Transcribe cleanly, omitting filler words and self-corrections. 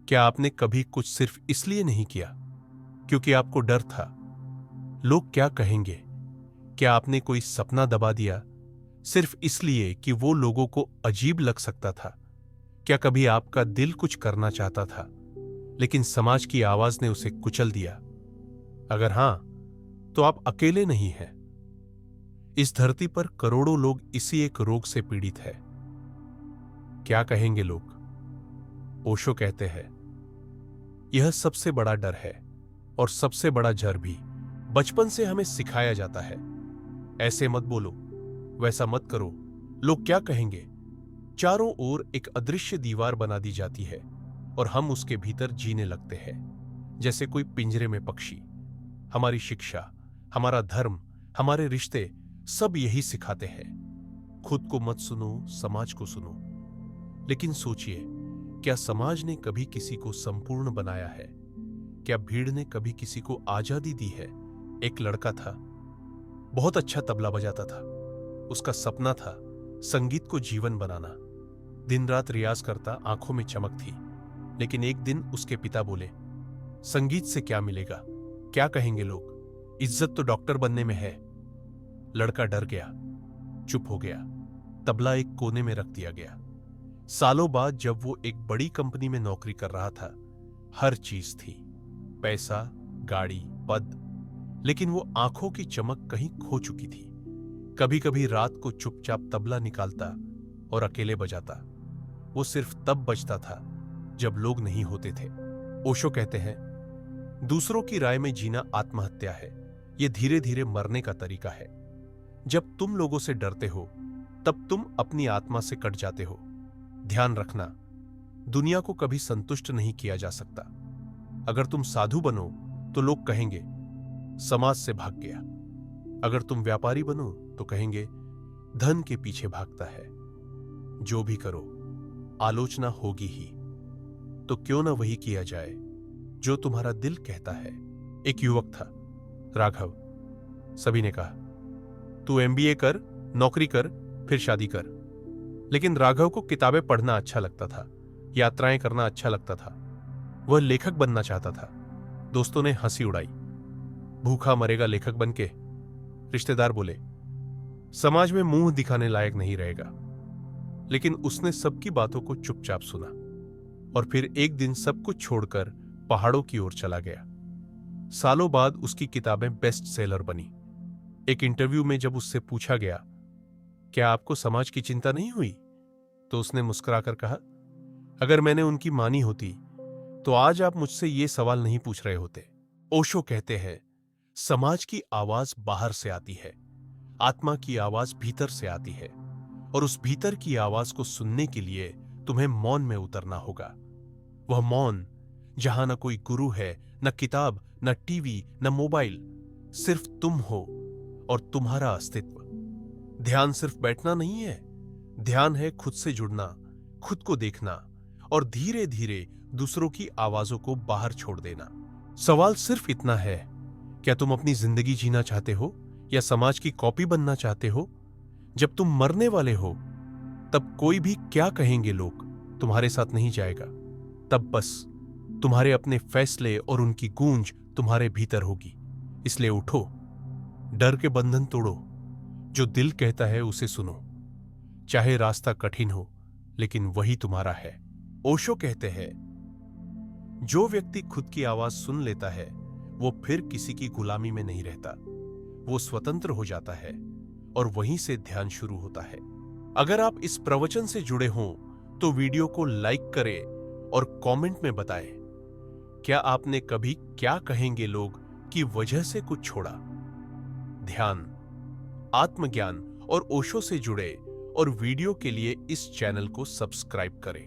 क्या आपने कभी कुछ सिर्फ इसलिए नहीं किया क्योंकि आपको डर था लोग क्या कहेंगे? क्या आपने कोई सपना दबा दिया सिर्फ इसलिए कि वो लोगों को अजीब लग सकता था? क्या कभी आपका दिल कुछ करना चाहता था लेकिन समाज की आवाज ने उसे कुचल दिया? अगर हां, तो आप अकेले नहीं हैं। इस धरती पर करोड़ों लोग इसी एक रोग से पीड़ित हैं। क्या कहेंगे लोग? ओशो कहते हैं, यह सबसे बड़ा डर है और सबसे बड़ा जहर भी। बचपन से हमें सिखाया जाता है, ऐसे मत बोलो, वैसा मत करो, लोग क्या कहेंगे। चारों ओर एक अदृश्य दीवार बना दी जाती है और हम उसके भीतर जीने लगते हैं जैसे कोई पिंजरे में पक्षी। हमारी शिक्षा, हमारा धर्म, हमारे रिश्ते सब यही सिखाते हैं, खुद को मत सुनो, समाज को सुनो। लेकिन सोचिए, क्या समाज ने कभी किसी को संपूर्ण बनाया है? क्या भीड़ ने कभी किसी को आजादी दी है? एक लड़का था, बहुत अच्छा तबला बजाता था। उसका सपना था संगीत को जीवन बनाना। दिन रात रियाज करता, आंखों में चमक थी। लेकिन एक दिन उसके पिता बोले, संगीत से क्या मिलेगा? क्या कहेंगे लोग? इज्जत तो डॉक्टर बनने में है। लड़का डर गया, चुप हो गया। तबला एक कोने में रख दिया गया। सालों बाद जब वो एक बड़ी कंपनी में नौकरी कर रहा था, हर चीज थी, पैसा, गाड़ी, पद, लेकिन वो आंखों की चमक कहीं खो चुकी थी। कभी कभी रात को चुपचाप तबला निकालता और अकेले बजाता। वो सिर्फ तब बजता था जब लोग नहीं होते थे। ओशो कहते हैं, दूसरों की राय में जीना आत्महत्या है। ये धीरे धीरे मरने का तरीका है। जब तुम लोगों से डरते हो तब तुम अपनी आत्मा से कट जाते हो। ध्यान रखना, दुनिया को कभी संतुष्ट नहीं किया जा सकता। अगर तुम साधु बनो तो लोग कहेंगे समाज से भाग गया। अगर तुम व्यापारी बनो तो कहेंगे धन के पीछे भागता है। जो भी करो, आलोचना होगी ही। तो क्यों ना वही किया जाए जो तुम्हारा दिल कहता है। एक युवक था, राघव। सभी ने कहा, तू एमबीए कर, नौकरी कर, फिर शादी कर। लेकिन राघव को किताबें पढ़ना अच्छा लगता था, यात्राएं करना अच्छा लगता था। वह लेखक बनना चाहता था। दोस्तों ने हंसी उड़ाई, भूखा मरेगा लेखक बनके। रिश्तेदार बोले, समाज में मुंह दिखाने लायक नहीं रहेगा। लेकिन उसने सबकी बातों को चुपचाप सुना और फिर एक दिन सब कुछ छोड़कर पहाड़ों की ओर चला गया। सालों बाद उसकी किताबें बेस्ट सेलर बनी। एक इंटरव्यू में जब उससे पूछा गया, क्या आपको समाज की चिंता नहीं हुई? तो उसने मुस्कुराकर कहा, अगर मैंने उनकी मानी होती तो आज आप मुझसे ये सवाल नहीं पूछ रहे होते। ओशो कहते हैं, समाज की आवाज बाहर से आती है, आत्मा की आवाज भीतर से आती है, और उस भीतर की आवाज को सुनने के लिए तुम्हें मौन में उतरना होगा। वह मौन जहां न कोई गुरु है, न किताब, न टीवी, न मोबाइल, सिर्फ तुम हो और तुम्हारा अस्तित्व। ध्यान सिर्फ बैठना नहीं है, ध्यान है खुद से जुड़ना, खुद को देखना और धीरे धीरे दूसरों की आवाजों को बाहर छोड़ देना। सवाल सिर्फ इतना है, क्या तुम अपनी जिंदगी जीना चाहते हो या समाज की कॉपी बनना चाहते हो? जब तुम मरने वाले हो तब कोई भी क्या कहेंगे लोग तुम्हारे साथ नहीं जाएगा। तब बस तुम्हारे अपने फैसले और उनकी गूंज तुम्हारे भीतर होगी। इसलिए उठो, डर के बंधन तोड़ो, जो दिल कहता है उसे सुनो। चाहे रास्ता कठिन हो, लेकिन वही तुम्हारा है। ओशो कहते हैं, जो व्यक्ति खुद की आवाज सुन लेता है वो फिर किसी की गुलामी में नहीं रहता। वो स्वतंत्र हो जाता है और वहीं से ध्यान शुरू होता है। अगर आप इस प्रवचन से जुड़े हों तो वीडियो को लाइक करें और कमेंट में बताएं, क्या आपने कभी क्या कहेंगे लोग की वजह से कुछ छोड़ा? ध्यान, आत्मज्ञान और ओशो से जुड़े और वीडियो के लिए इस चैनल को सब्सक्राइब करें।